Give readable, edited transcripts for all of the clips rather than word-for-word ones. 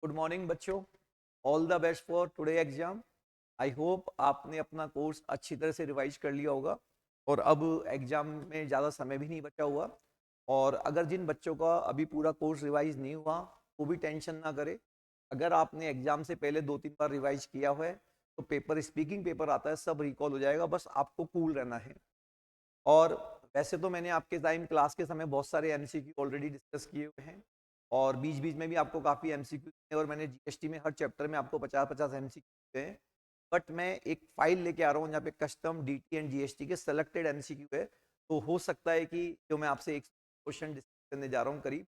Good morning बच्चों। All the best for today exam. I hope आपने अपना course अच्छी तरह से रिवाइज कर लिया होगा और अब एग्जाम में ज़्यादा समय भी नहीं बचा हुआ। और अगर जिन बच्चों का अभी पूरा कोर्स रिवाइज नहीं हुआ वो भी टेंशन ना करे। अगर आपने एग्जाम से पहले 2-3 बार रिवाइज किया हुआ है तो पेपर स्पीकिंग पेपर आता है, सब रिकॉल हो जाएगा, बस आपको कूल रहना है। और वैसे तो मैंने आपके टाइम क्लास के समय बहुत सारे एमसीक्यू ऑलरेडी डिस्कस किए हुए हैं और बीच बीच में भी आपको काफ़ी एमसीक्यू और मैंने जीएसटी में हर चैप्टर में आपको 50-50 एमसीक्यू हैं। बट मैं एक फाइल लेके आ रहा हूँ जहाँ पे कस्टम डीटी एंड जीएसटी के सेलेक्टेड एमसीक्यू है। तो हो सकता है कि जो मैं आपसे एक क्वेश्चन डिस्कस करने जा रहा हूँ करीब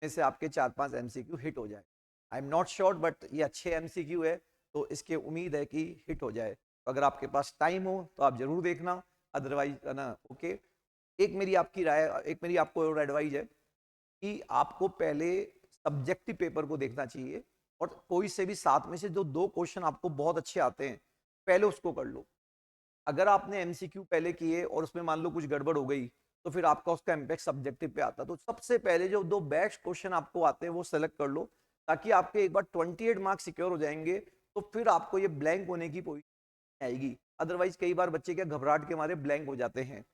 में से आपके 4-5 एमसीक्यू हिट हो जाए। I am not sure but ये अच्छे एमसीक्यू है तो इसके उम्मीद है कि हिट हो जाए। तो अगर आपके पास टाइम हो तो आप जरूर देखना, अदरवाइज ना ओके। एक मेरी आपको और एडवाइज है कि आपको पहले सब्जेक्टिव पेपर को देखना चाहिए और कोई से भी साथ में से जो 2 क्वेश्चन आपको बहुत अच्छे आते हैं पहले उसको कर लो। अगर आपने एमसीक्यू पहले किए और उसमें मान लो कुछ गड़बड़ हो गई तो फिर आपका उसका इम्पैक्ट सब्जेक्टिव पे आता। तो सबसे पहले जो 2 बेस्ट क्वेश्चन आपको आते हैं वो सेलेक्ट कर लो ताकि आपके एक बार 28 मार्क्स सिक्योर हो जाएंगे। तो फिर आपको ये ब्लैंक होने की पोजीशन आएगी। अदरवाइज कई बार बच्चे क्या घबराहट के मारे ब्लैंक हो जाते हैं।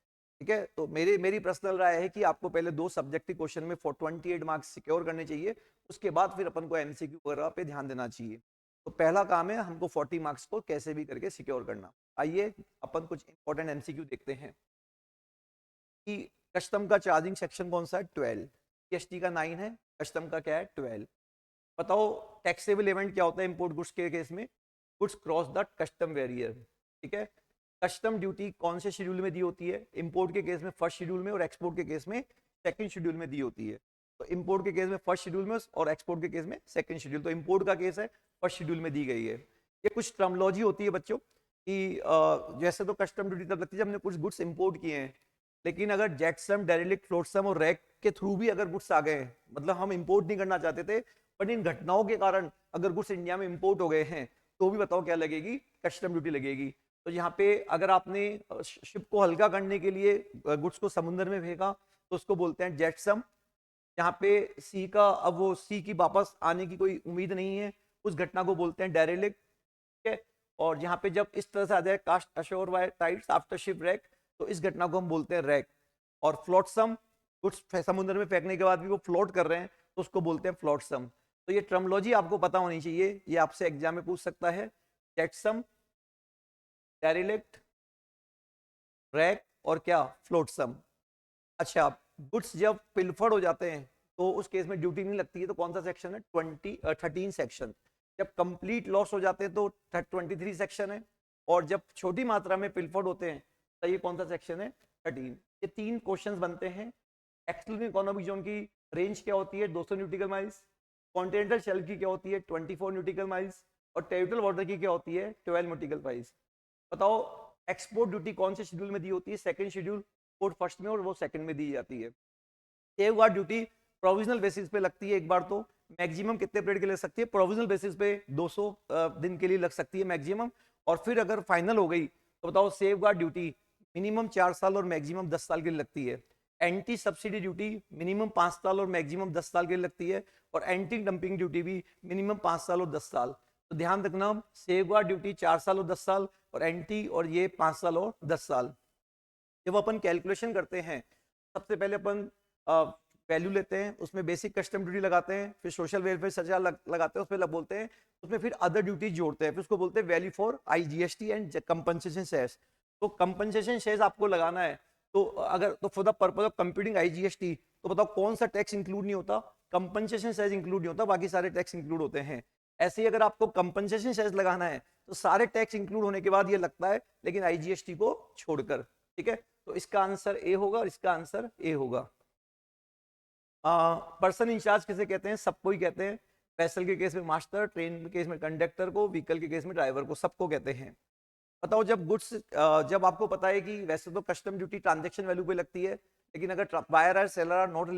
ठीक है, तो मेरी पर्सनल राय है कि आपको पहले 2 सब्जेक्टिव क्वेश्चन में 28 मार्क्स सिक्योर करने चाहिए, उसके बाद फिर अपन को एमसीक्यू वगैरह पे ध्यान देना चाहिए। तो पहला काम है हमको 40 मार्क्स को कैसे भी करके सिक्योर करना। आइए अपन कुछ इंपॉर्टेंट एमसीक्यू देखते हैं कि कस्टम का चार्जिंग सेक्शन कौन सा है, 12। जीएसटी का 9 है, कस्टम का क्या है, 12। बताओ टैक्सेबल इवेंट क्या होता है इंपोर्ट गुड्स के केस में, goods cross the custom barrier. ठीक है, कस्टम ड्यूटी कौन से शेड्यूल में दी होती है, इंपोर्ट के केस में फर्स्ट शेड्यूल में और एक्सपोर्ट के केस में सेकंड शेड्यूल में दी होती है। तो इंपोर्ट के केस में फर्स्ट शेड्यूल में और एक्सपोर्ट के केस में सेकंड शेड्यूल। तो इंपोर्ट का केस है फर्स्ट शेड्यूल में दी गई है। ये कुछ टर्मोलॉजी होती है बच्चों कि जैसे तो कस्टम ड्यूटी तब लगती है जब हमने कुछ गुड्स इंपोर्ट किए हैं, लेकिन अगर जेटसम, डेरिलिक्ट, फ्लोटसम और रैक के थ्रू भी अगर गुड्स आ गए हैं, मतलब हम इंपोर्ट नहीं करना चाहते थे बट इन घटनाओं के कारण अगर गुड्स इंडिया में इंपोर्ट हो गए हैं तो भी बताओ क्या लगेगी, कस्टम ड्यूटी लगेगी। तो यहाँ पे अगर आपने शिप को हल्का करने के लिए गुड्स को समुद्र में फेंका तो उसको बोलते हैं जेटसम। यहाँ पे सी का, अब वो सी की वापस आने की कोई उम्मीद नहीं है, उस घटना को बोलते हैं डेरेलिक्ट। ठीक है, और यहाँ पे जब इस तरह से आ जाए cast ashore by tides after shipwreck तो इस घटना को हम बोलते हैं रैक। और फ्लोटसम, कुछ समुद्र में फेंकने के बाद भी वो फ्लोट कर रहे हैं तो उसको बोलते हैं फ्लोटसम। तो ये टर्मोलॉजी आपको पता होनी चाहिए, ये आपसे एग्जाम में पूछ सकता है। जेटसम, डेरिलिक्ट, रैक और क्या, फ्लोटसम। अच्छा, गुड्स जब पिलफर्ड हो जाते हैं तो उस केस में ड्यूटी नहीं लगती है, तो कौन सा सेक्शन है, 13 सेक्शन। जब कंप्लीट लॉस हो जाते हैं तो 23 सेक्शन है। और जब छोटी मात्रा में पिलफर्ड होते हैं तो ये कौन सा सेक्शन है, 13। ये 3 क्वेश्चंस बनते हैं। एक्सक्लूसिव इकोनॉमिक जोन की रेंज क्या होती है, 200 न्यूटिकल माइल्स। कॉन्टिनेंटल शेल्फ की क्या होती है, 24 न्यूटिकल माइल्स। और टेरिटोरियल वाटर की क्या होती है, 12 न्यूटिकल माइल्स। बताओ एक्सपोर्ट ड्यूटी कौन से शेड्यूल में दी होती है, सेकंड शेड्यूल, पोर्ट फर्स्ट में और वो सेकंड में दी जाती है। Safe guard duty provisional basis पे लगती है एक बार, तो मैक्सिमम कितने पीरियड के लिए लग सकती है, प्रोविजनल बेसिस पे 200 दिन के लिए लग सकती है मैक्सिमम। और फिर अगर फाइनल हो गई तो बताओ सेफ गार्ड ड्यूटी मिनिमम 4 साल और मैक्सिमम 10 साल के लिए लगती है। एंटी सब्सिडी ड्यूटी मिनिमम 5 साल और मैक्सिमम 10 साल के लिए लगती है। और एंटी डंपिंग ड्यूटी भी मिनिमम 5 साल और 10 साल। तो ध्यान रखना, सेफ गार्ड ड्यूटी 4 साल और 10 साल और एंटी और ये 5 साल और 10 साल। जब अपन कैलकुलेशन करते हैं सबसे पहले अपन वैल्यू लेते हैं, उसमें बेसिक कस्टम ड्यूटी लगाते हैं, फिर सोशल वेलफेयर चार्ज लगाते हैं, उसमें बोलते हैं, उसमें फिर अदर ड्यूटी जोड़ते हैं, फिर उसको बोलते हैं value for IGST and compensation shares. तो कंपनसेशन शेयर्स आपको लगाना है। तो अगर तो for the purpose of computing IGST तो बताओ कौन सा टैक्स इंक्लूड नहीं होता, कंपनसेशन शेयर्स इंक्लूड नहीं होता, बाकी सारे टैक्स इंक्लूड होते हैं। ऐसे ही अगर आपको कंपनसेशन शेयर्स लगाना है तो सारे टैक्स इंक्लूड होने के बाद ये लगता है, लेकिन आईजीएसटी को छोड़कर। ठीक है, तो इसका आंसर ए होगा और इसका आंसर ए होगा। पर्सन इंचार्ज किसे कहते हैं, सबको ही कहते हैं। वेसल के केस में मास्टर, ट्रेन के केस में कंडक्टर को, व्हीकल के केस में ड्राइवर को, सबको कहते हैं। बताओ जब गुड्स, जब आपको पता है कि वैसे तो कस्टम ड्यूटी ट्रांजैक्शन वैल्यू पे लगती है, लेकिन अगर बायर और seller are not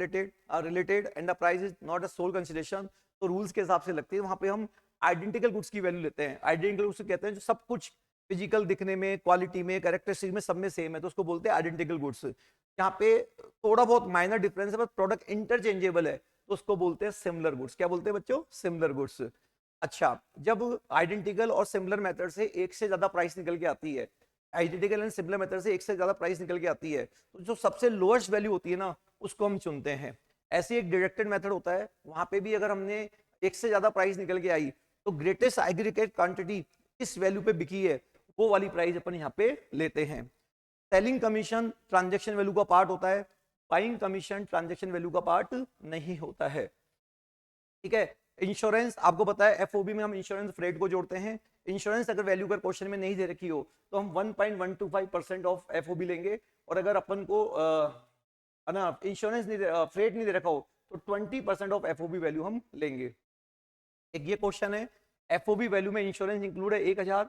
related and the price is not a sole consideration तो रूल्स के हिसाब से लगती है। वहां पे हम आइडेंटिकल गुड्स की वैल्यू लेते हैं। आइडेंटिकल गुड्स कहते हैं जो सब कुछ फिजिकल दिखने में, क्वालिटी में, कैरेक्टरिस्टिक में सब में सेम है, तो उसको बोलते हैं आइडेंटिकल गुड्स। यहाँ पे थोड़ा बहुत माइनर डिफरेंस है, बट प्रोडक्ट इंटरचेंजेबल है। तो उसको बोलते हैं सिमिलर गुड्स। क्या बोलते हैं बच्चों? Similar goods. अच्छा, जब आइडेंटिकल और सिमिलर मेथड से एक से ज्यादा प्राइस निकल के आती है, आइडेंटिकल एंड सिमिलर मेथड से एक से ज्यादा प्राइस निकल के आती है, तो जो सबसे लोएस्ट वैल्यू होती है ना, उसको हम चुनते हैं। ऐसे एक डिडक्टेड मेथड होता है, वहां पे भी अगर हमने एक से ज्यादा प्राइस निकल के आई, तो ग्रेटेस्ट एग्रीगेट क्वांटिटी किस वैल्यू पे बिकी है, वो वाली प्राइस अपन यहाँ पे लेते हैं। सेलिंग कमीशन ट्रांजैक्शन वैल्यू का पार्ट होता है, बाइंग कमीशन ट्रांजैक्शन वैल्यू का पार्ट नहीं होता है। ठीक है। इंश्योरेंस आपको पता है, एफओबी में हम इंश्योरेंस फ्रेट को जोड़ते हैं। इंश्योरेंस अगर वैल्यू अगर क्वेश्चन में नहीं दे रखी हो, तो हम 1.125% ऑफ एफओबी लेंगे, और अगर अपन को है ना इंश्योरेंस नहीं फ्रेट नहीं दे रखा हो, तो 20% ऑफ एफओबी वैल्यू हम लेंगे। एक ये क्वेश्चन है, एफओबी वैल्यू में इंश्योरेंस इंक्लूड है 1000,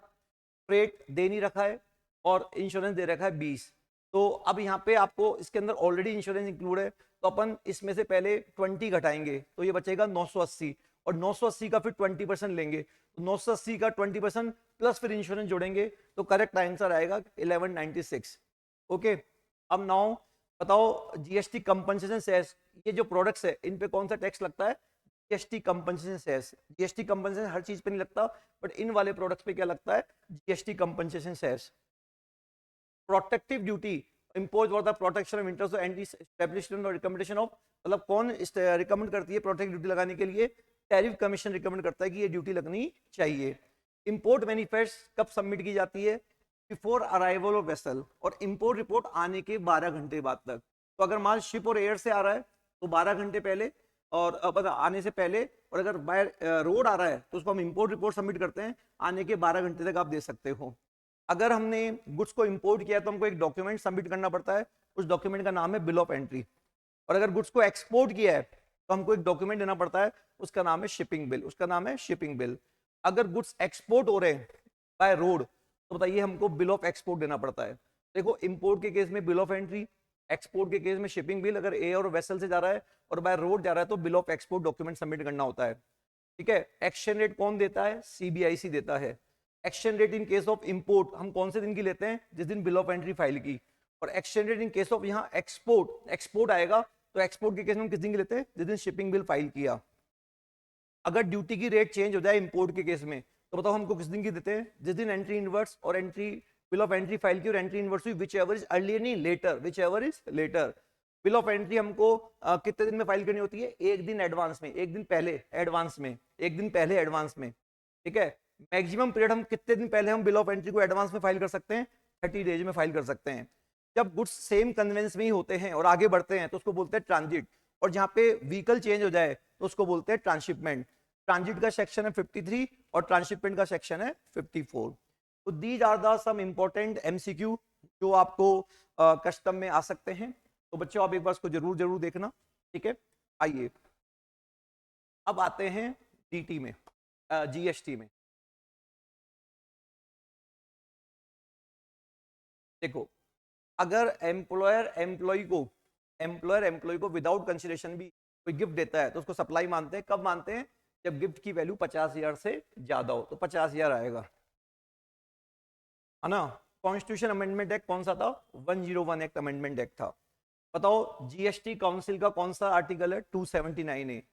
फ्रेट दे नहीं रखा है, और इंश्योरेंस दे रखा है 20। तो अब यहाँ पे आपको इसके अंदर ऑलरेडी इंश्योरेंस इंक्लूड है, तो अपन इसमें से पहले 20 घटाएंगे, तो ये बचेगा 980, और 980 का फिर 20% लेंगे, तो 980 का 20% प्लस फिर इंश्योरेंस जोड़ेंगे, तो करेक्ट आंसर आएगा 1196। ओके। अब नाउ बताओ, जीएसटी कंपनसेशन सेस, ये जो प्रोडक्ट्स है इन पे कौन सा टैक्स लगता है? GST compensation cess. GST compensation हर चीज पे नहीं लगता, बट इन वाले प्रोडक्ट्स पे क्या लगता है? GST compensation cess. Protective duty impose for the protection of interest and establishment और रिकमेंडेशन ऑफ, मतलब कौन रिकमेंड करती है प्रोटेक्ट ड्यूटी लगाने के लिए? टैरिफ कमीशन रिकमेंड करता है कि ये ड्यूटी लगनी चाहिए। इंपोर्ट मैनिफेस्ट कब सबमिट की जाती है? बिफोर अराइवल ऑफ वेसल, और इंपोर्ट रिपोर्ट आने के 12 घंटे बाद तक। तो अगर माल शिप और एयर से आ रहा है तो 12 घंटे पहले, और आने से पहले, और अगर बाय रोड आ रहा है तो उसको हम इंपोर्ट रिपोर्ट सबमिट करते हैं, आने के 12 घंटे तक आप दे सकते हो। अगर हमने गुड्स को इंपोर्ट किया तो हमको एक डॉक्यूमेंट सबमिट करना पड़ता है, उस डॉक्यूमेंट का नाम है बिल ऑफ एंट्री। और अगर गुड्स को एक्सपोर्ट किया है तो हमको एक डॉक्यूमेंट देना पड़ता है, उसका नाम है शिपिंग बिल, उसका नाम है शिपिंग बिल। अगर गुड्स एक्सपोर्ट हो रहे हैं बाय रोड, तो बताइए हमको बिल ऑफ एक्सपोर्ट देना पड़ता है। देखो, इंपोर्ट के केस में बिल ऑफ एंट्री, एक्सपोर्ट के केस में शिपिंग बिल। अगर एयर और वेसल से जा रहा है और बाय रोड जा रहा है तो bill of export document submit करना होता है। ठीक है। एक्सचेंज रेट कौन देता है? सीबीआईसी देता है। Exchange rate in case of import हम कौन से दिन की लेते हैं? जिस दिन बिल ऑफ एंट्री फाइल की। और exchange rate in case of यहाँ एक्सपोर्ट, एक्सपोर्ट आएगा तो एक्सपोर्ट के केस में हम किस दिन की लेते हैं? जिस दिन शिपिंग बिल फाइल किया। अगर ड्यूटी की रेट चेंज हो जाए इंपोर्ट के केस में, तो बताओ हमको किस दिन की देते हैं? जिस दिन एंट्री इनवर्स और entry bill of entry file की और एंट्री इनवर्स हुई, विच एवर इज अर्लियर, नहीं later, whichever is later. Bill of entry हमको कितने दिन में फाइल करनी होती है? एक दिन एडवांस में, एक दिन पहले एडवांस में, एक दिन पहले एडवांस में। ठीक है। मैक्सिमम पीरियड हम कितने दिन पहले हम बिल ऑफ एंट्री को एडवांस में फाइल कर सकते हैं? 30 डेज में फाइल कर सकते हैं। जब गुड्स सेम कन्वेंस में ही होते हैं और आगे बढ़ते हैं तो उसको बोलते हैं ट्रांजिट, और जहां पे व्हीकल चेंज हो जाए तो उसको बोलते हैं ट्रांसशिपमेंट। ट्रांजिट का सेक्शन है 53 और ट्रांसशिपमेंट का सेक्शन है 54। तो these are the some important MCQ जो आपको कस्टम में आ सकते हैं। तो बच्चों आप एक बार इसको जरूर जरूर देखना। ठीक है। आइए अब आते हैं डीटी में, जीएसटी में। देखो, अगर एम्प्लॉयर एम्प्लॉय को विदाउट कंसिडरेशन भी कोई गिफ्ट देता है तो उसको सप्लाई मानते हैं। कब मानते हैं? जब गिफ्ट की वैल्यू 50,000 से ज्यादा हो, तो 50,000 आएगा, है ना। कॉन्स्टिट्यूशन अमेंडमेंट एक्ट कौन सा था? 101 एक्ट अमेंडमेंट एक्ट था। बताओ जीएसटी काउंसिल का कौन सा आर्टिकल है? 279 ए।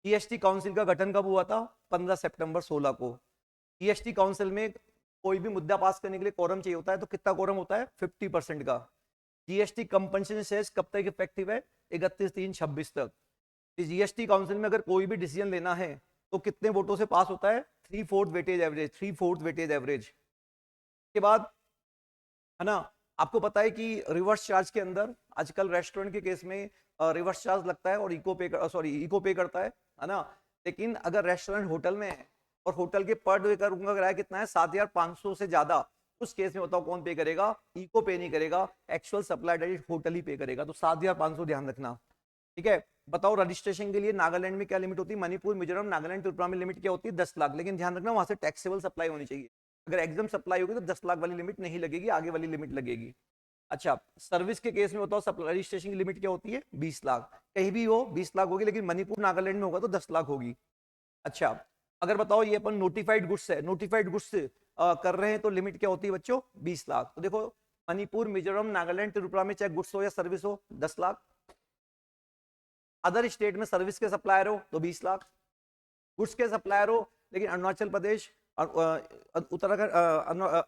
जीएसटी काउंसिल का गठन कब हुआ था? 15 सितंबर 16 को। जीएसटी काउंसिल में कोई भी मुद्दा पास करने के लिए कोरम चाहिए होता है, तो कितना कोरम होता है? 50% का। जीएसटी कंपनसेशन सेस कब तक इफेक्टिव है? 31/3/26 तक। जीएसटी काउंसिल में अगर कोई भी डिसीजन लेना है तो कितने वोटों से पास होता है? 3/4 वेटेज एवरेज, 3/4 वेटेज एवरेज के बाद, है ना। आपको पता है कि रिवर्स चार्ज के अंदर आजकल रेस्टोरेंट के केस में रिवर्स चार्ज लगता है और इको पे करता है ना। लेकिन अगर रेस्टोरेंट होटल में है और होटल के पर डे का रूम का किराया कितना है? 7,500 से ज्यादा, उस केस में बताओ कौन पे करेगा? इको पे नहीं करेगा, एक्चुअल सप्लाई डायरेक्ट होटल ही पे करेगा। तो 7,500 ध्यान रखना। ठीक है। बताओ रजिस्ट्रेशन के लिए नागालैंड में क्या लिमिट होती है? मणिपुर, मिजोरम, नागालैंड, त्रिपुरा में लिमिट क्या होती है? 10 लाख। लेकिन ध्यान रखना वहां से टैक्सेबल सप्लाई होनी चाहिए। अगर एग्जाम सप्लाई होगी तो 10 लाख वाली लिमिट नहीं लगेगी, आगे वाली लिमिट लगेगी। अच्छा, सर्विस के केस में बताओ रजिस्ट्रेशन की लिमिट क्या होती है? 20 लाख। कहीं भी हो 20 लाख होगी, लेकिन मणिपुर नागालैंड में होगा तो 10 लाख होगी। अच्छा, अगर बताओ ये अपन नोटिफाइड गुड्स है, नोटिफाइड गुड्स कर रहे हैं तो लिमिट क्या होती है बच्चों? 20 लाख। तो देखो, मणिपुर, मिजोरम, नागालैंड, त्रिपुरा में चाहे गुड्स हो या सर्विस हो, 10 लाख। अदर स्टेट में सर्विस के सप्लायर हो तो 20 लाख, गुड्स के सप्लायर हो लेकिन अरुणाचल प्रदेश, उत्तराखंड,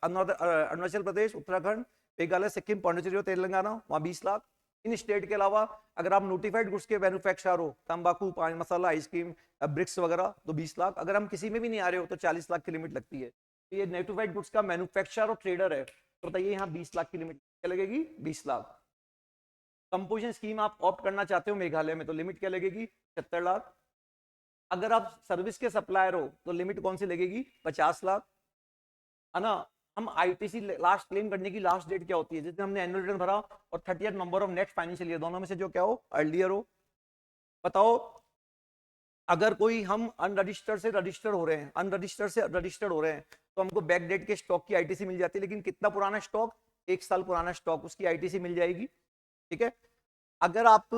अरुणाचल प्रदेश, उत्तराखंड, मेघालय, सिक्किम, पांडिचेरी और तेलंगाना, वहाँ 20 लाख। इन स्टेट के अलावा अगर आप नोटिफाइड गुड्स के मैन्युफैक्चरर हो, तंबाकू, पान मसाला, आइसक्रीम, ब्रिक्स वगैरह, तो 20 लाख। अगर हम किसी में भी नहीं आ रहे हो तो 40 लाख की लिमिट लगती है। तो ये नोटिफाइड गुड्स का मैन्युफैक्चरर और ट्रेडर है, तो बताइए यहाँ 20 लाख की लिमिट क्या लगेगी? 20 लाख। कंपोजिशन स्कीम आप ऑप्ट करना चाहते हो मेघालय में, तो लिमिट क्या लगेगी? 76 लाख। अगर आप सर्विस के सप्लायर हो तो लिमिट कौन सी लगेगी? 50 लाख, है ना। हम आईटीसी लास्ट क्लेम करने की लास्ट डेट क्या होती है? जिस दिन हमने एनुअल रिटर्न भरा और 30th number of next financial year, दोनों में से जो क्या हो? अर्लियर हो। बताओ, अगर कोई हम अनरजिस्टर्ड से रजिस्टर्ड हो रहे हैं, अनरजिस्टर्ड से रजिस्टर्ड हो रहे हैं, तो हमको बैक डेट के स्टॉक की आईटीसी मिल जाती है, लेकिन कितना पुराना स्टॉक? 1 साल पुराना स्टॉक, उसकी आईटीसी मिल जाएगी। ठीक है। अगर आप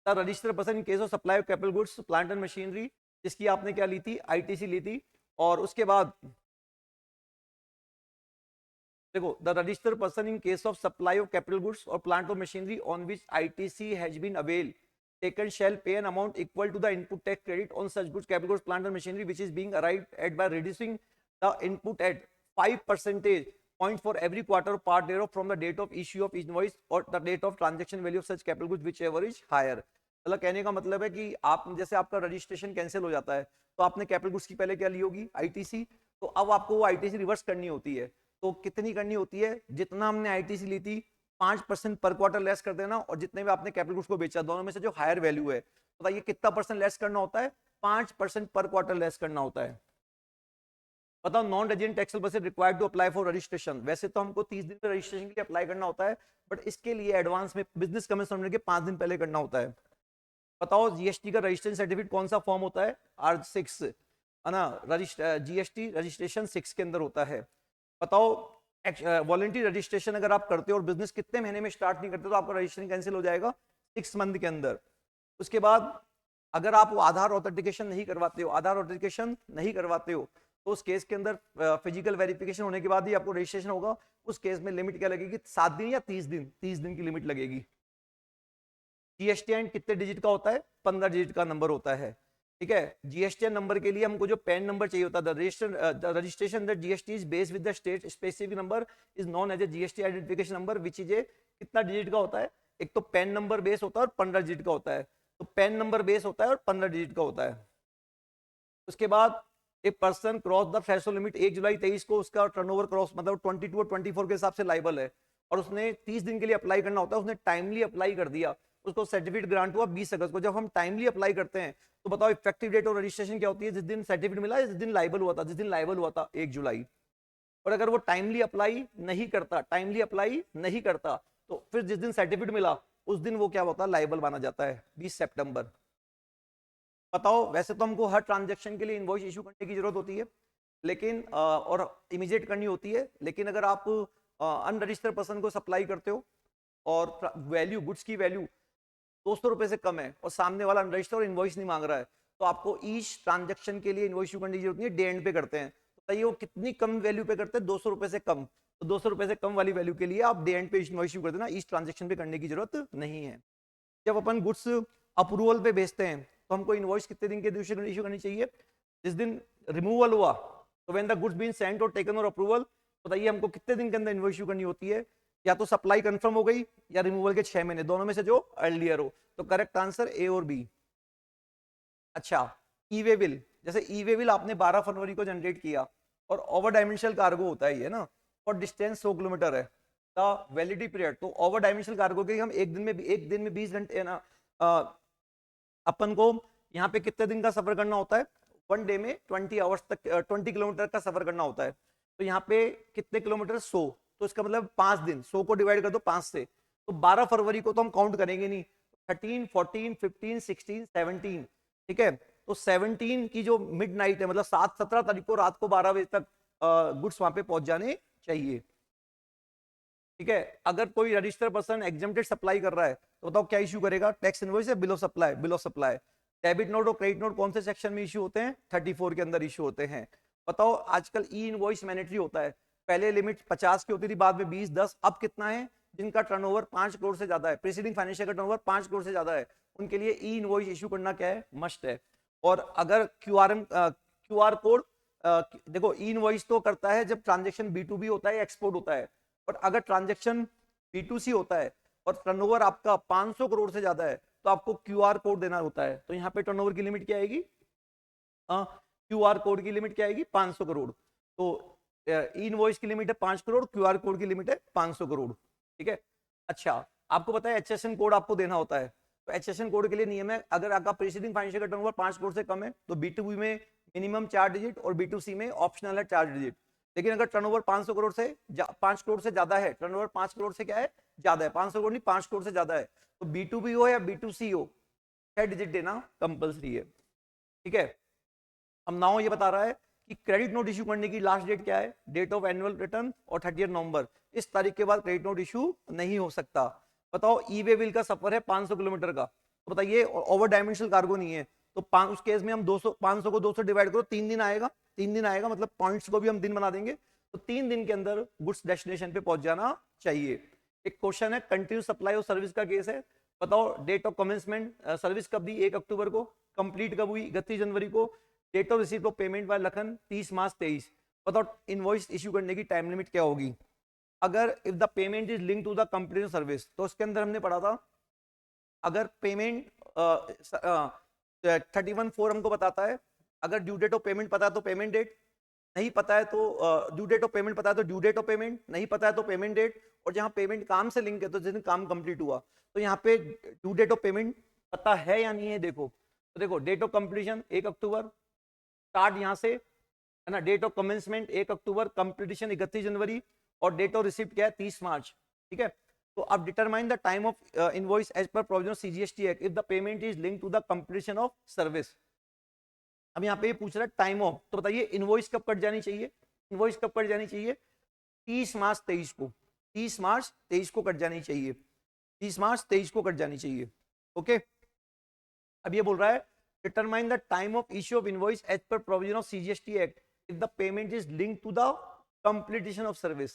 registered person in case of supply of capital goods, plant and machinery, जिसकी आपने क्या ली थी? आईटीसी ली थी। और उसके बाद देखो, the registered person in case of supply of capital goods और प्लांट और machinery on which ITC has been avail taken shall pay an amount equal to the input tax credit on such goods, capital goods, plant and machinery which is being arrived at by reducing the input at 5 percentage point for every quarter part thereof from the date of issue of invoice or the date of transaction value of such capital goods whichever is higher। मतलब कहने का मतलब है कि आप जैसे आपका registration cancel हो जाता है तो आपने कैपिटल गुड्स की पहले क्या ली होगी? आईटीसी। तो अब आपको वो आईटीसी रिवर्स करनी होती है। तो कितनी करनी होती है? जितना हमने आईटीसी ली थी 5% पर क्वार्टर लेस कर देना, और जितने भी आपने कैपिटल गुड्स को बेचा दोनों में से जो हायर वैल्यू है, बताइए कितना परसेंट लेस करना होता है? 5% पर क्वार्टर लेस करना होता है। बताओ, non resident taxable person required to apply for registration. वैसे तो हमको 30 दिन में रजिस्ट्रेशन के लिए अप्लाई करना होता है, बट इसके लिए एडवांस में बिजनेस कमिश्नर होने के 5 दिन पहले करना होता है। बताओ, जीएसटी का रजिस्ट्रेशन सर्टिफिकेट कौन सा फॉर्म होता है? R6, है ना। जीएसटी रजिस्ट्रेशन 6 के अंदर होता है। बताओ, वॉलंटरी रजिस्ट्रेशन अगर आप करते हो और बिजनेस कितने महीने में स्टार्ट नहीं करते तो आपका रजिस्ट्रेशन कैंसिल हो जाएगा 6 मंथ के अंदर। उसके बाद अगर आप आधार ऑथेंटिकेशन नहीं करवाते हो, आधार ऑथेंटिकेशन नहीं करवाते हो, तो उस केस के अंदर फिजिकल वेरिफिकेशन होने के बाद ही आपको रजिस्ट्रेशन होगा। उस केस में लिमिट क्या लगेगी? 7 दिन या 30 दिन? 30 दिन की लिमिट लगेगी। जीएसटीआईएन कितने डिजिट का होता है? 15 डिजिट का नंबर होता है। ठीक है। जीएसटीआईएन नंबर के लिए हमको जो पैन नंबर चाहिए होता है, the registration that GST is based with the state specific number is known as a GST identification number which is a कितना डिजिट का होता है? एक तो पैन नंबर बेस होता है और 15 डिजिट का होता है। तो पैन नंबर बेस होता है और 15 डिजिट का होता है। उसके बाद एक person cross the threshold limit 1 जुलाई 23 को, उसका टर्नओवर क्रॉस मतलब 22 और 24 के हिसाब से लाइबल है, और उसने 30 दिन के लिए अप्लाई करना होता है। उसने टाइमली अप्लाई कर दिया, उसको सर्टिफिकेट ग्रांट हुआ 20 अगस्त को। जब हम टाइमली अप्लाई करते हैं तो बताओ इफेक्टिव डेट ऑफ रजिस्ट्रेशन क्या होती है? जिस दिन सर्टिफिकेट मिला, जिस दिन लाइबल हुआ था। जिस दिन लाइबल हुआ था 1 जुलाई। और अगर वो टाइमली अप्लाई नहीं करता, टाइमली अप्लाई नहीं करता, तो फिर जिस दिन सर्टिफिकेट मिला उस दिन वो क्या होता है? लाइबल माना जाता है, 20 सितंबर। बताओ, वैसे तो हमको हर ट्रांजैक्शन के लिए इनवॉइस इशू करने की जरूरत होती है, लेकिन और इमीडिएट करनी होती है, लेकिन अगर आप अनरजिस्टर्ड पर्सन को सप्लाई करते हो और वैल्यू, गुड्स की वैल्यू 200 रुपए से कम है और सामने वाला अनरजिस्टर्ड और इनवॉइस नहीं मांग रहा है, तो आपको ईच ट्रांजैक्शन के लिए इनवॉइस इशू करने की जरूरत नहीं है, डे एंड पे करते हैं। तो बताइए वो कितनी कम वैल्यू पे करते हैं? 200 रुपए से कम। तो 200 रुपए से कम वाली वैल्यू के लिए आप डे एंड पे इनवॉइस इशू कर देना, ईच ट्रांजैक्शन पे करने की जरूरत नहीं है। जब अपन गुड्स अप्रूवल पे भेजते हैं तो हमको इनवॉइस कितने दिन के इशू करनी चाहिए? जिस दिन रिमूवल हुआ, तो when the goods been sent और टेकन और अप्रूवल, बताइए हमको कितने दिन के अंदर इनवॉइस इशू करनी होती है? या तो सप्लाई कंफर्म हो गई या रिमूवल के 6 महीने, दोनों में से जो अर्लियर हो। तो करेक्ट आंसर ए और बी। अच्छा, ई वे बिल, जैसे ई वे बिल आपने 12 फरवरी को जनरेट किया और ओवर डायमेंशनल कार्गो होता है ये ना, और डिस्टेंस 100 किलोमीटर है, द वैलिडिटी पीरियड, तो ओवर डायमेंशनल कार्गो के हम एक दिन में 20 घंटे ना, अपन को यहाँ पे कितने दिन का सफर करना होता है? 1 डे में 20 आवर्स तक 20 किलोमीटर का सफर करना होता है। तो यहाँ पे कितने किलोमीटर? 100। तो इसका मतलब 5 दिन, 100 को डिवाइड कर दो 5 से, तो 12 फरवरी को तो हम काउंट करेंगे नहीं। 13, 14, 15, 16, 17, ठीक है। तो 17 की जो मिड नाइट है, मतलब 17 तारीख को रात को 12 बजे तक गुड्स वहां पे पहुंच जाने चाहिए। ठीक है। अगर कोई रजिस्टर्ड पर्सन एग्जेम्प्टेड सप्लाई कर रहा है तो बताओ क्या इश्यू करेगा? टैक्स इनवॉइस या bill of supply? Bill of supply. Debit note और क्रेडिट नोट कौन से सेक्शन में इश्यू होते हैं? 34 के अंदर इश्यू होते हैं। बताओ, आजकल ई इनवॉइस मैंडेटरी होता है। पहले लिमिट 50 की होती थी, बाद में 20, 10, अब कितना है? जिनका टर्नओवर 5 करोड़ से ज्यादा है, प्रीसीडिंग फाइनेंशियल का टर्नओवर 5 करोड़ से ज्यादा है, उनके लिए ई इनवॉइस इशू करना क्या है, मस्ट है। और अगर क्यूआर कोड, देखो ई इनवॉइस तो करता है जब ट्रांजेक्शन B2B होता है, एक्सपोर्ट होता है, और अगर ट्रांजेक्शन B2C होता है और टर्नओवर आपका 500 करोड़ से ज्यादा है तो आपको क्यूआर कोड देना होता है। तो यहाँ पे टर्नओवर की लिमिट क्या आएगी, क्यूआर कोड की लिमिट क्या आएगी, 500 करोड़। तो ई इनवॉइस की लिमिट है 5 करोड़, क्यूआर कोड की लिमिट है 500 करोड़, ठीक है। अच्छा, आपको पता है एचएसएन कोड आपको देना होता है। तो एचएसएन कोड के लिए नियम है, अगर आपका प्रीसीडिंग फाइनेंशियल टर्नओवर 5 करोड़ से कम है तो B2B में मिनिमम 4 डिजिट और B2C में ऑप्शनल है 4 डिजिट। लेकिन अगर टर्नओवर 500 करोड़ से 5 करोड़ से ज्यादा है, टर्नओवर 5 करोड़ से क्या है, ज्यादा है, 500 करोड़ नहीं 5 करोड़ से ज्यादा है, तो B2B हो या B2C हो 6 डिजिट देना कंपलसरी है, ठीक है। अब नाउ ये बता रहा है कि क्रेडिट नोट इशू करने की लास्ट डेट क्या है, डेट ऑफ एनुअल रिटर्न और 30 नवंबर, इस तारीख के बाद क्रेडिट नोट इशू नहीं हो सकता। बताओ ई वे बिल का सफर है 500 किलोमीटर का, तो बताइए ओवर डायमेंशनल कार्गो नहीं है, तो उस केस में हम 200 500 को 200 डिवाइड करो, 3 दिन आएगा, 3 दिन आएगा, मतलब पॉइंट्स को भी हम दिन बना देंगे, तो 3 दिन के अंदर गुड्स डेस्टिनेशन पे पहुंच जाना चाहिए। एक क्वेश्चन है कंटिन्यू सप्लाई और सर्विस का केस है, बताओ डेट ऑफ कमेंसमेंट सर्विस कब दी, 1 अक्टूबर को, कंप्लीट कब हुई, 31 जनवरी को, date of receipt of payment by Lakhan 30 March 23। बताओ इनवॉइस इशू करने की टाइम लिमिट क्या होगी। अगर if the payment is link to the complete service, तो उसके अंदर हमने पढ़ा था अगर पेमेंट 31/4 हमको बताता है, अगर ड्यू डेट ऑफ पेमेंट पता है तो पेमेंट डेट, नहीं पता है तो ड्यू डेट ऑफ पेमेंट पता है तो ड्यू डेट ऑफ पेमेंट, नहीं पता है तो पेमेंट डेट, और जहां पेमेंट काम से लिंक है तो जिस दिन काम कंप्लीट हुआ, तो यहाँ पे ड्यू डेट ऑफ पेमेंट पता है या नहीं है। देखो तो देखो date of completion 1 October, start यहाँ से है ना, date of commencement 1 October, completion 31 January, और डेट ऑफ रिसिप्ट क्या है 30 मार्च, ठीक है। तो अब determine the time of invoice as per provision CGST act if the payment is link to the completion of service. अब यहाँ पे ये पूछ रहा है टाइम ऑफ, तो बताइए इनवॉइस कब कट जानी चाहिए, इनवॉइस कब कट जानी चाहिए, 30 मार्च 23 को, 30 मार्च 23 को कट जानी चाहिए, 30 मार्च 23 को कट जानी चाहिए, ओके। अब ये बोल रहा है determine the time of issue of invoice as per provision of CGST Act if the payment is linked to the completion of service।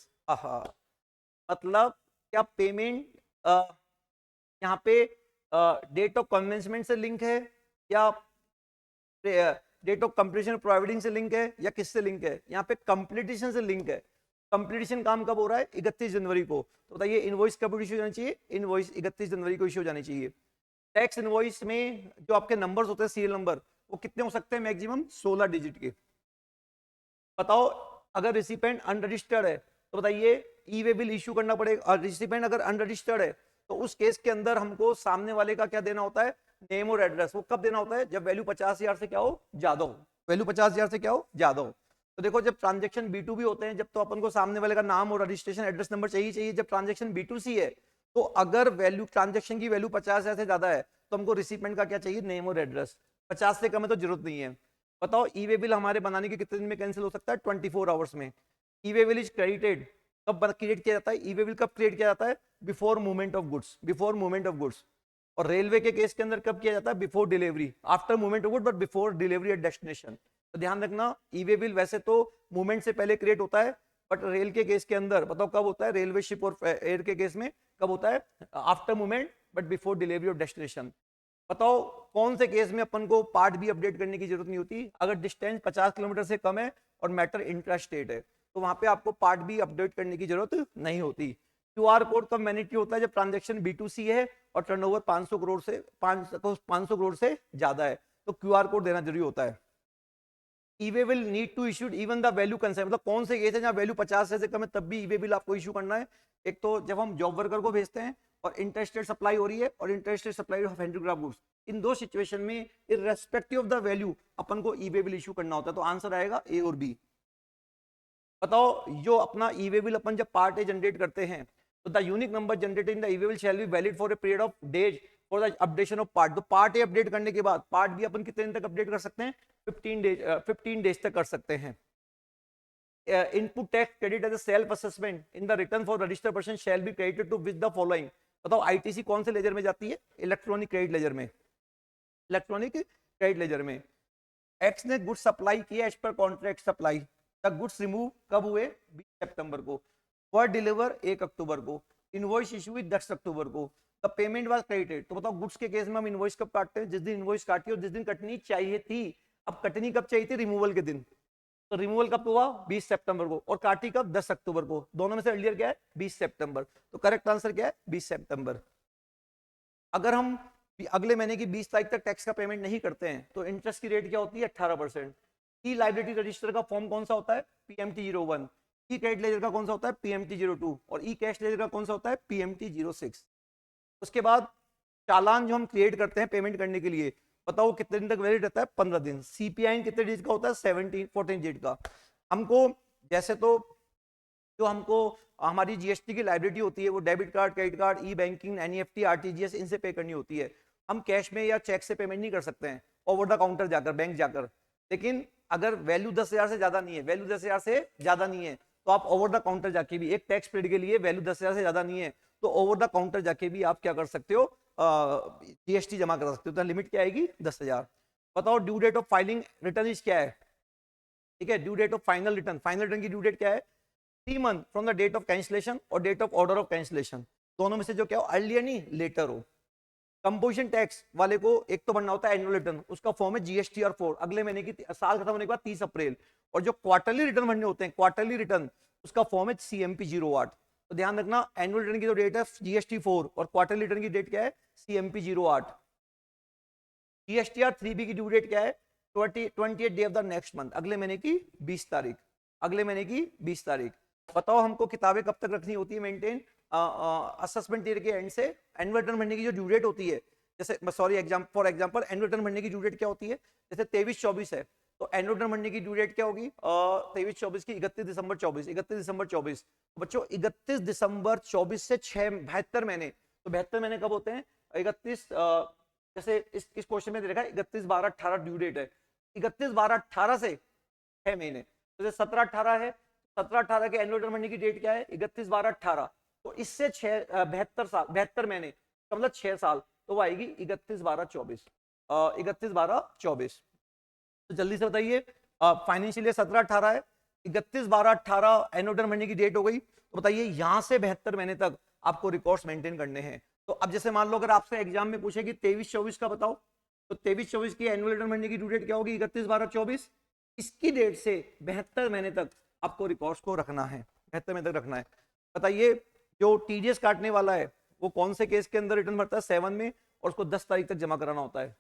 मतलब क्या पेमेंट यहाँ पे डेट ऑफ कमेंसमेंट से लिंक है या डेट ऑफ कंप्लीशन प्रोवाइडिंग से link है या किससे लिंक है, यहाँ पे कंप्लीशन से लिंक है। कंप्लीशन काम कब हो रहा है, 31 जनवरी को, तो बताइए इनवॉइस कब इशू हो जानी चाहिए, इनवॉइस 31 जनवरी को इशू हो जानी चाहिए। टैक्स इनवॉइस में जो आपके नंबर्स होते हैं सीरियल नंबर, वो कितने हो सकते हैं, मैक्सिमम 16 डिजिट के। बताओ अगर रिसिपेंट अनरजिस्टर्ड है तो बताइए ई वे बिल इशू करना पड़ेगा, और रिसिपेंट अगर अनरजिस्टर्ड है तो उस केस के अंदर हमको सामने वाले का क्या देना होता है, नेम और एड्रेस। वो कब देना होता है, जब वैल्यू 50,000 से क्या हो, ज्यादा हो, वैल्यू 50,000 से क्या हो, ज्यादा हो। तो देखो जब ट्रांजेक्शन B2B होते हैं जब तो अपन को सामने वाले का नाम और रजिस्ट्रेशन एड्रेस नंबर चाहिए। जब ट्रांजेक्शन B2C है तो अगर वैल्यू ट्रांजेक्शन की वैल्यू 50,000 से ज्यादा है तो हमको रिसिपेंट का क्या चाहिए, नेम और एड्रेस। 50 से कम है तो जरूरत नहीं है। बताओ ई वे बिल हमारे बनाने के कितने दिन में कैंसिल हो सकता है, 24 आवर्स में। ई वे बिल इज क्रेडिटेड कब क्रिएट किया जाता है, ई वे बिल कब क्रिएट किया जाता है, before movement of goods, before movement of goods. और रेलवे के केस के अंदर कब किया जाता है, before delivery, after movement of good but before delivery at destination. तो ध्यान रखना ई वे बिल वैसे तो मूवमेंट से पहले क्रिएट होता है, बट रेल के केस के अंदर बताओ कब होता है, रेलवे शिप और एयर के केस में कब होता है, after movement but before delivery of destination. बताओ कौन से केस में अपन को पार्ट भी अपडेट करने की जरूरत नहीं होती, अगर डिस्टेंस 50 किलोमीटर से कम है और मैटर इंट्रा स्टेट है तो वहां पे आपको पार्ट भी अपडेट करने की जरूरत नहीं होती। क्यूआर कोड कब मैंडेटरी होता है, जब ट्रांजैक्शन B2C है और टर्नओवर 500 करोड़ से 500 करोड़ से ज्यादा है तो क्यूआर कोड देना जरूरी होता है। E way will need to issued even the value consent, मतलब कौन से केस है जहां वैल्यू 50 से कम है तब भी ईवे बिल आपको इशू करना है। एक तो जब हम जॉब वर्कर को भेजते हैं और इंटरेस्टेड सप्लाई हो रही है और interstate supply of handicraft goods, इन दो सिचुएशन में इररेस्पेक्टिव ऑफ द वैल्यू अपन को ईवे बिल इशू करना होता है। तो आंसर आएगा ए और बी। बताओ जो अपना ईवे बिल अपन जब पार्ट ए जनरेट करते हैं तो the unique number generated in the e-way bill shall be valid for a period of days for the updation of part. तो पार्ट ए अपडेट करने के बाद पार्ट बी अपन कितने दिन तक अपडेट कर सकते हैं, 15 डेज तक कर सकते हैं। Input tax credit as a self assessment in the return for registered person shall be credited to with the following. बताओ आईटीसी कौन से लेजर में जाती है, इलेक्ट्रॉनिक क्रेडिट लेजर में, इलेक्ट्रॉनिक क्रेडिट लेजर में। एक्स ने गुड्स सप्लाई किया as per contract supply, the goods remove कब हुए, 20 सितंबर को, फॉर डिलीवर 1 अक्टूबर को, इनवॉइस इशू हुई 10 अक्टूबर को। The payment was credited. तो बताओ गुड्स के केस में हम इनवॉइस कब काटते हैं? जिस दिन इनवॉइस काटी और जिस दिन कटनी चाहिए थी। अब कटनी कब चाहिए थी? रिमूवल के दिन। तो रिमूवल कब हुआ? 20 सितंबर को। और काटी कब? 10 अक्टूबर को। दोनों में से अर्लियर क्या है? 20 सितंबर। तो करेक्ट आंसर क्या है? 20 सितंबर। अगर हम अगले महीने की 20 तारीख तक टैक्स का पेमेंट नहीं करते हैं तो इंटरेस्ट की रेट क्या होती है? 18%। ई लायबिलिटी रजिस्टर का फॉर्म कौन सा होता है? पीएमटी 01। ई क्रेडिट लेजर का कौन सा होता है? पीएमटी 02। और ई कैश लेजर का कौन सा होता है? पीएमटी 06। उसके बाद चालान जो हम क्रिएट करते हैं पेमेंट करने के लिए, बताओ कितने दिन तक वैलिड रहता है? 15 दिन। सीपीआई कितने डिजिट का होता है? 14 डिजिट का। हमको जैसे तो जो हमको हमारी जीएसटी की लाइबिलिटी होती है वो डेबिट कार्ड, क्रेडिट कार्ड, ई बैंकिंग, एनईएफटी, आरटीजीएस इनसे पे करनी होती है। हम कैश में या चेक से पेमेंट नहीं कर सकते हैं ओवर द काउंटर जाकर, बैंक जाकर। लेकिन अगर वैल्यू 10,000 से ज्यादा नहीं है, वैल्यू 10,000 से ज्यादा नहीं है, तो आप ओवर द काउंटर जाके भी, एक टैक्स पीरियड के लिए वैल्यू 10,000 से ज्यादा नहीं है तो ओवर द काउंटर जाके भी आप क्या कर सकते हो? जीएसटी जमा कर सकते हो। तो लिमिट क्या आएगी? 10,000। बताओ due date of filing return क्या है? ठीक है, due date of final return, final return की ड्यू डेट क्या है? 3 month from the date of cancellation और date of order of cancellation. दोनों में से जो क्या हो? अर्लियर नहीं लेटर हो। कंपोजिशन टैक्स वाले को एक तो बनना होता है एनुअल रिटर्न, उसका फॉर्म है GSTR4, अगले महीने की साल खत्म होने के बाद 30 अप्रैल। और जो क्वार्टरली रिटर्न बनने होते हैं, क्वार्टरली रिटर्न, उसका फॉर्म है CMP 08। तो ध्यान रखना, एनुअल रिटर्न की जो डेट है GST4 और क्वार्टरली रिटर्न की डेट क्या है? CMP 08। GSTR3B की ड्यू डेट क्या है? 28 day of the next month, अगले महीने की 20 तारीख। अगले महीने की 20 तारीख। बताओ हमको किताबें कब तक रखनी होती है मेंटेन? असेसमेंट ईयर के एंड से। एनुअल रिटर्न भरने की जो ड्यू डेट होती है, जैसे sorry for example annual return भरने की ड्यू डेट क्या होती है? जैसे 23-24 है तो एनुअल रिटर्न भरने की ड्यू डेट क्या होगी? 23-24 की 31 दिसंबर 24। 31 दिसंबर 24। तो बच्चों 31 दिसंबर 24 से 72 महीने। तो 72 महीने कब होते हैं? 31 जैसे इस क्वेश्चन में दे रखा है 31/12/18 ड्यू डेट है। 31/12/18 से 6 महीने। तो जैसे 17/18 है, 17/18 के एनुअल रिटर्न भरने की डेट क्या है? 31/12/18। तो इससे 72 साल, 72 महीने मतलब 6 साल, तो वो आएगी 31/12/24। 31/12/24। तो जल्दी से बताइए, फाइनेंशियल ईयर 17/18 है, 31/12/18 एनुअल रिटर्न भरने की डेट हो गई। तो बताइए यहां से 72 महीने तक आपको रिकॉर्ड्स मेंटेन करने हैं। तो अब जैसे मान लो अगर आपसे एग्जाम में पूछे कि 23-24 का बताओ, तो 23-24 की एनुअल रिटर्न भरने की ड्यू डेट क्या होगी? 31/12/24। इसकी डेट से 72 महीने तक आपको रिकॉर्ड्स को रखना है, 72 महीने तक रखना है। बताइए जो टीडीएस काटने वाला है वो कौन से केस के अंदर रिटर्न भरता है? 7 में, और उसको 10 तारीख तक जमा कराना होता है।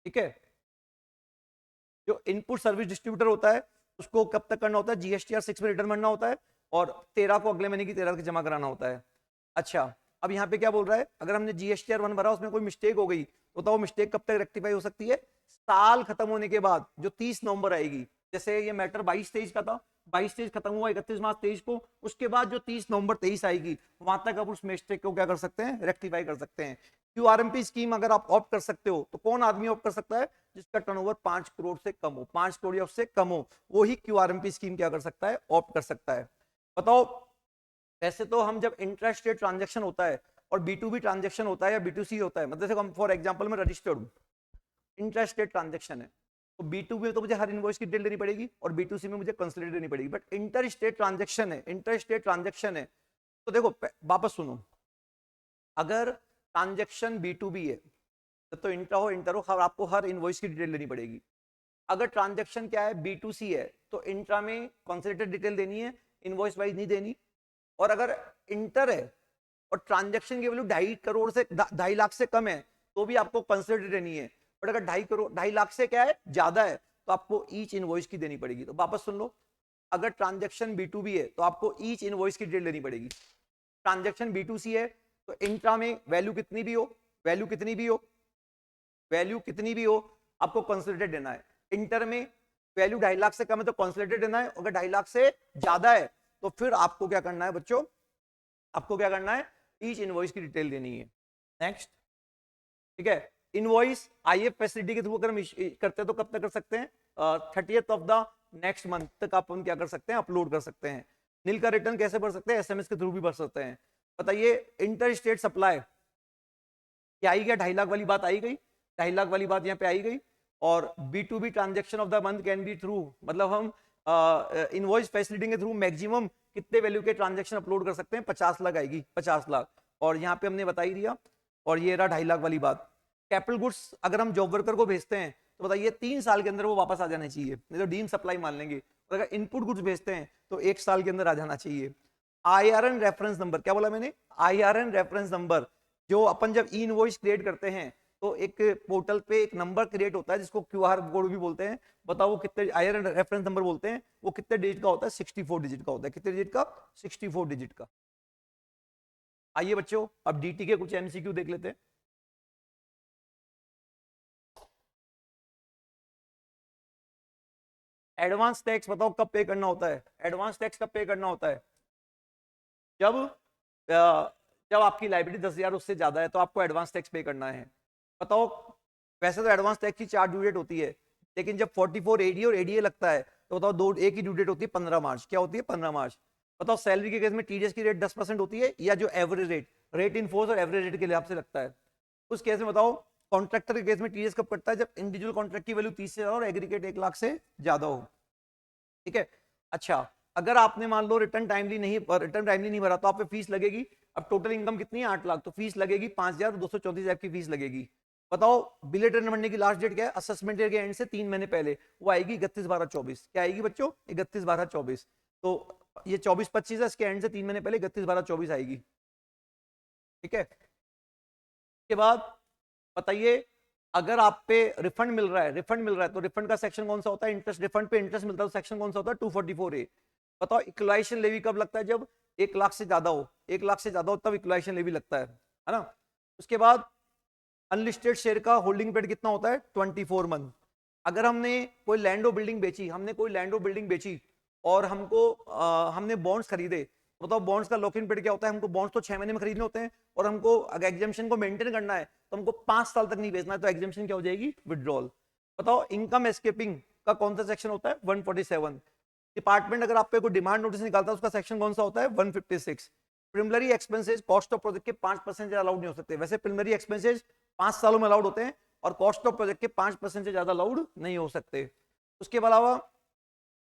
ठीक है, जो इनपुट सर्विस डिस्ट्रीब्यूटर होता है उसको कब तक करना होता है? GSTR6 में रिटर्न भरना होता है और 13 को अगले महीने की 13 तक जमा कराना होता है। अच्छा, अब यहाँ पे क्या बोल रहा है? अगर हमने GSTR1 भरा, उसमें कोई मिस्टेक हो गई तो वो मिस्टेक कब तक रेक्टिफाई हो सकती है? साल खत्म होने के बाद, जो 30 नवंबर आएगी। जैसे ये मैटर 22-23 का था, 22-23 खत्म हुआ 31 मार्च 23 को, उसके बाद जो 30 नवंबर 23 आएगी वहां तक आप उस मिस्टेक को क्या कर सकते हैं? रेक्टिफाई कर सकते हैं। QRMP स्कीम अगर आप ऑप्ट कर सकते हो तो कौन आदमी ऑप्ट कर सकता है? जिसका टर्नओवर 5 करोड़ से कम हो, 5 करोड़ या उससे कम हो, वो ही QRMP स्कीम क्या कर सकता है? ऑप्ट कर सकता है। बताओ वैसे तो हम जब इंट्रास्टेट ट्रांजैक्शन होता है और B2B ट्रांजैक्शन होता है या B2C होता है, मतलब हम फॉर एग्जांपल मैं रजिस्टर्ड हूं, इंट्रास्टेट ट्रांजैक्शन है, तो B2B में तो मुझे हर इनवॉइस की डिटेल देनी पड़ेगी और B2C में मुझे कंसोलिडेट देनी पड़ेगी। बट इंटरस्टेट ट्रांजैक्शन है, इंटरस्टेट ट्रांजैक्शन है, तो देखो वापस सुनो, अगर ट्रांजैक्शन B2B है तो इंट्रा हो इंटर हो, आपको हर इनवॉइस की डिटेल देनी पड़ेगी। अगर ट्रांजैक्शन क्या है? B2C है तो इंट्रा में कंसोलिडेटेड डिटेल देनी है, इनवॉइस वाइज नहीं देनी। और अगर इंटर है और ट्रांजैक्शन की वैल्यू 2.5 करोड़ से 2.5 लाख से कम है तो भी आपको कंसिडर देनी है। बट अगर 2.5 लाख से क्या है? ज्यादा है, तो आपको ईच इनवॉइस की देनी पड़ेगी। तो वापस सुन लो, अगर ट्रांजैक्शन B2B है तो आपको ईच इनवॉइस की डिटेल देनी पड़ेगी। ट्रांजैक्शन B2C है तो इंट्रा में वैल्यू कितनी भी हो, वैल्यू कितनी भी हो, वैल्यू कितनी भी हो, आपको कंसिडरेटेड देना है। इंटर में वैल्यू 2.5 लाख से कम है तो कंसिडरेटेड देना है, अगर 2.5 लाख से ज्यादा है तो फिर आपको क्या करना है बच्चों? आपको क्या करना है? ईच इनवॉइस की डिटेल देनी है। नेक्स्ट, ठीक है, इनवॉइस IF फैसिलिटी के थ्रू अगर हम करते हैं तो कब तक कर सकते हैं? 30th of the next month तक आप क्या कर सकते हैं? अपलोड कर सकते हैं। नील का रिटर्न कैसे भर सकते हैं? SMS के थ्रू भी भर सकते हैं। बताइए इंटर स्टेट सप्लाई क्या आई गया? 2.5 लाख वाली बात आई गई, 2.5 लाख वाली बात यहाँ पे आई गई। और B2B transaction of the month can be through, मतलब हम इनवॉइस फैसिलिटी के थ्रू मैक्सिमम कितने वैल्यू के ट्रांजेक्शन अपलोड कर सकते हैं? 50 लाख आएगी, 50 लाख। और यहाँ पे हमने बता ही दिया। और ये रहा 2.5 लाख वाली बात। कैपिटल गुड्स अगर हम जॉब वर्कर को भेजते हैं तो बताइए 3 साल के अंदर वो वापस आ जाने चाहिए, नहीं तो डीम सप्लाई मान लेंगे। और अगर इनपुट गुड्स भेजते हैं तो 1 साल के अंदर आ जाना चाहिए। IRN रेफरेंस नंबर, क्या बोला मैंने? IRN रेफरेंस नंबर, जो अपन जब ई इनवॉइस क्रिएट करते हैं तो एक पोर्टल पे एक नंबर क्रिएट होता है जिसको QR कोड भी बोलते हैं। बताओ वो कितने, IRN रेफरेंस नंबर बोलते हैं, वो कितने डिजिट का होता है? 64 डिजिट का होता है। कितने डिजिट का? 64 डिजिट का। आइए बच्चों अब DT के कुछ MCQ देख लेते हैं। एडवांस टैक्स बताओ कब पे करना होता है? एडवांस टैक्स कब पे करना होता है? जब जब आपकी लाइबिलिटी 10,000 उससे ज्यादा है तो आपको एडवांस टैक्स पे करना है। बताओ, वैसे तो एडवांस टैक्स की 4 ड्यू डेट होती है, लेकिन जब 44 ADA और ADA लगता है तो बताओ दो एक ही ड्यू डेट होती है 15 मार्च। क्या होती है? 15 मार्च। बताओ सैलरी के केस में TDS की रेट 10% होती है, या जो एवरेज रेट इन फोर्स और एवरेज रेट के लिहाज से लगता है उस केस में बताओ। कॉन्ट्रैक्टर के केस में TDS कब कटता है? जब इंडिविजुअल कॉन्ट्रैक्ट की वैल्यू 30 से ज्यादा और एग्रीगेट 1 लाख से ज्यादा हो। ठीक है। अच्छा, अगर आपने मान लो रिटर्न टाइमली नहीं भरा तो आप पे फीस लगेगी। अब टोटल इनकम कितनी है? 8 लाख, तो फीस लगेगी 5,234 आपकी फीस लगेगी। बताओ बिल रिटर्न भरने की लास्ट डेट क्या है? असेसमेंट ईयर के एंड से 3 महीने पहले, वो आएगी 31/12/24। क्या आएगी बच्चों? 31/12/24। तो ये 24-25 है, इसके एंड से 3 महीने पहले 31/12/24 आएगी। ठीक है। के बाद बताइए, अगर आप पे रिफंड मिल रहा है तो रिफंड का सेक्शन कौन सा होता है? इंटरेस्ट, रिफंड पे इंटरेस्ट मिलता है तो सेक्शन कौन सा होता है? 244A। बताओ इक्वलाइजेशन लेवी कब लगता है? जब 1 लाख से ज्यादा हो, 1 लाख से ज्यादा हो तब इक्वलाइजेशन लेवी लगता है ना। उसके बाद अनलिस्टेड शेयर का होल्डिंग पीरियड कितना होता है? 24 मंथ। अगर हमने कोई लैंड और बिल्डिंग बेची, और हमने बॉन्ड्स खरीदे, तो बताओ बॉन्ड्स का लॉक इन पीरियड क्या होता है? हमको बॉन्ड्स तो 6 महीने में खरीदने होते हैं, और हमको अगर एग्जामिशन को मेंटेन करना है तो हमको 5 साल तक नहीं बेचना है, तो एग्जामिशन क्या हो जाएगी? विड्रॉल। बताओ इनकम एस्केपिंग का कौन सा सेक्शन होता है? 147। डिपार्टमेंट अगर आप पे कोई डिमांड नोटिस निकालता है उसका सेक्शन कौन सा होता है? 156। Preliminary expenses cost of project के 5% से अलाउड नहीं हो सकते। वैसे प्रिलिमिनरी एक्सपेंसेस 5 सालों में अलाउड होते हैं, और कॉस्ट ऑफ प्रोजेक्ट के 5% से ज्यादा अलाउड नहीं हो सकते। उसके अलावा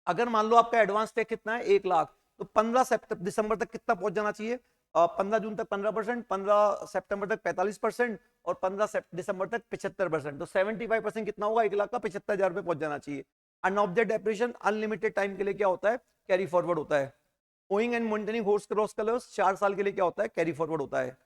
अगर मान लो आपका एडवांस टैक्स कितना है? 1 लाख, तो 15 दिसंबर तक कितना पहुंच जाना चाहिए? 15 जून तक 15%, 15 सितंबर तक 45%, और 15 दिसंबर तक 75%। तो 75% कितना होगा? 1 लाख का 75,000 रुपए पहुंच जाना चाहिए। अनऑब्जेक्ट डेप्रिसिएशन अनलिमिटेड टाइम के लिए क्या होता है? कैरी फॉरवर्ड होता है। Owing and maintaining horse cross colours 4 साल के लिए क्या होता है? कैरी फॉरवर्ड होता है।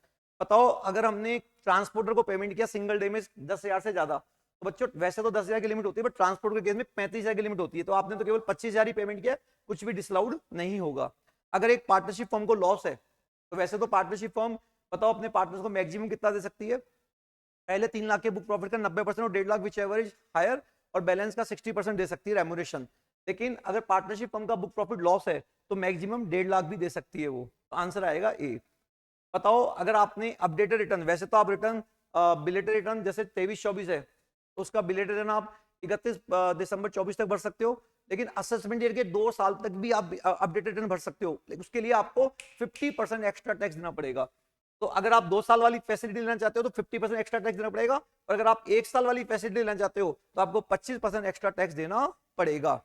बताओ अगर हमने ट्रांसपोर्टर को पेमेंट किया सिंगल डे में 10,000 से ज्यादा, तो बच्चों वैसे तो 10,000 की लिमिट होती है, बट ट्रांसपोर्ट के केस में 35,000 की लिमिट होती है, तो आपने तो केवल 25,000 ही पेमेंट किया, कुछ भी डिसलाउड नहीं होगा। अगर एक पार्टनरशिप फर्म को लॉस है, तो वैसे तो पार्टनरशिप फर्म बताओ अपने पार्टनर्स को मैक्सिमम कितना दे सकती है? पहले 3 लाख के बुक प्रॉफिट का 90% और 1.5 लाख विच एवरेज हायर, और बैलेंस का 60% दे सकती है रेम्यूनरेशन। लेकिन अगर पार्टनरशिप फर्म का बुक प्रॉफिट लॉस है तो मैक्सिमम 1.5 लाख भी दे सकती है वो। तो आंसर आएगा ए। बताओ अगर आपने अपडेटेड रिटर्न, वैसे तो आप रिटर्न बिलेटेड रिटर्न जैसे 23-24 है तो उसका बिलेटेड रिटर्न आप 31 दिसंबर 24 तक भर सकते हो, लेकिन असेसमेंट ईयर के 2 साल तक भी आप अपडेटेड रिटर्न भर सकते हो, लेकिन उसके लिए आपको 50% एक्स्ट्रा टैक्स देना पड़ेगा। तो अगर आप 2 साल वाली फैसिलिटी लेना चाहते हो तो 50% एक्स्ट्रा टैक्स देना पड़ेगा, और अगर आप 1 साल वाली फैसिलिटी लेना चाहते हो तो आपको 25% एक्स्ट्रा टैक्स देना पड़ेगा।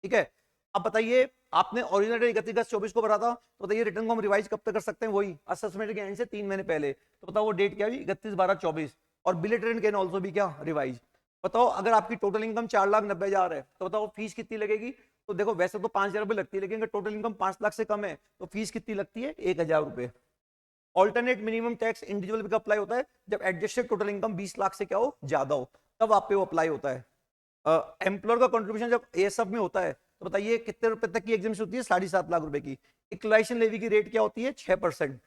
ठीक है। अब बताइए, आपने ओरिजिनल डेट 31/10/24 को भरा था, तो बताइए रिटर्न को हम रिवाइज कब तक कर सकते हैं? वही असेसमेंट के एंड से 3 महीने पहले। तो बताओ वो डेट क्या हुई? 31/12/24। और बिलेट रिटर्न कैन ऑल्सो भी क्या? रिवाइज। बताओ अगर आपकी टोटल इनकम 4,90,000 है तो बताओ फीस कितनी लगेगी? तो देखो वैसे तो 5,000 रुपए लगती है, लेकिन अगर टोटल इनकम 5 लाख से कम है तो फीस कितनी लगती है? 1,000 रुपए। ऑल्टरनेट मिनिमम टैक्स इंडिविजुअल कब अप्लाई होता है? जब एडजस्टेड टोटल इनकम 20 लाख से क्या हो? ज्यादा हो, तब आप पे वो अप्लाई होता है। एम्प्लॉयर का कंट्रीब्यूशन जब एएसएफ में होता है तो बताइए कितने रुपए तक की एग्जामेशन होती है? 7.5 लाख रुपए की। इक्वलाइजेशन लेवी की रेट क्या होती है? 6%।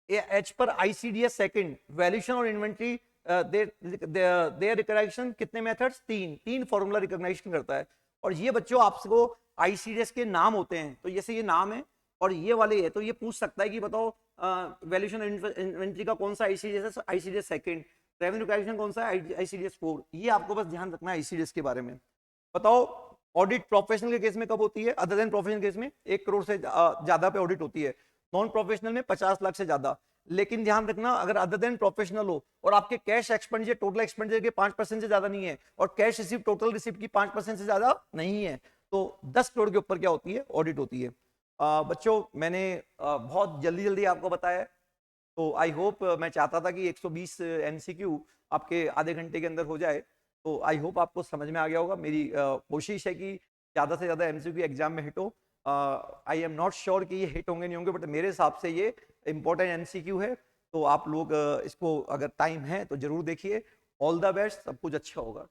एच पर आईसीडीएस सेकंड वैल्यूएशन और इन्वेंट्री देयर रिकग्निशन कितने मेथड्स? 3 फॉर्मूला रिकॉग्निशन करता है। और ये बच्चों आपको आईसीडीएस के नाम होते हैं, तो जैसे ये नाम है और ये वाले है, तो ये पूछ सकता है कि बताओ वैल्यूएशन इन्वेंट्री का कौन सा आईसीडीएस है? ICDS second. रेवेन्यू कैलकुलेशन कौन सा है? आईसीडीएस 4। ये आपको बस ध्यान रखना है आईसीडीएस के बारे में। बताओ ऑडिट प्रोफेशनल के केस में कब होती है? अदर देन प्रोफेशनल केस में 1 करोड़ से ज्यादा पे ऑडिट होती है। नॉन प्रोफेशनल में 50 लाख से ज्यादा। लेकिन ध्यान रखना, अगर अदर देन प्रोफेशनल हो और आपके कैश एक्सपेंडिचर टोटल एक्सपेंडिचर के 5% से ज्यादा नहीं है, और कैश रिसीव टोटल रिसीव की 5% से ज्यादा नहीं है, तो 10 करोड़ के ऊपर क्या होती है? ऑडिट होती है। बच्चों मैंने बहुत जल्दी जल्दी आपको बताया है, तो आई होप मैं चाहता था कि 120 एमसीक्यू आपके आधे घंटे के अंदर हो जाए, तो आई होप आपको समझ में आ गया होगा। मेरी कोशिश है कि ज़्यादा से ज़्यादा एमसीक्यू एग्जाम में हिट हो। आई एम नॉट श्योर कि ये हिट होंगे नहीं होंगे, बट मेरे हिसाब से ये इंपॉर्टेंट एमसीक्यू है, तो आप लोग इसको अगर टाइम है तो जरूर देखिए। ऑल द बेस्ट, सब कुछ अच्छा होगा।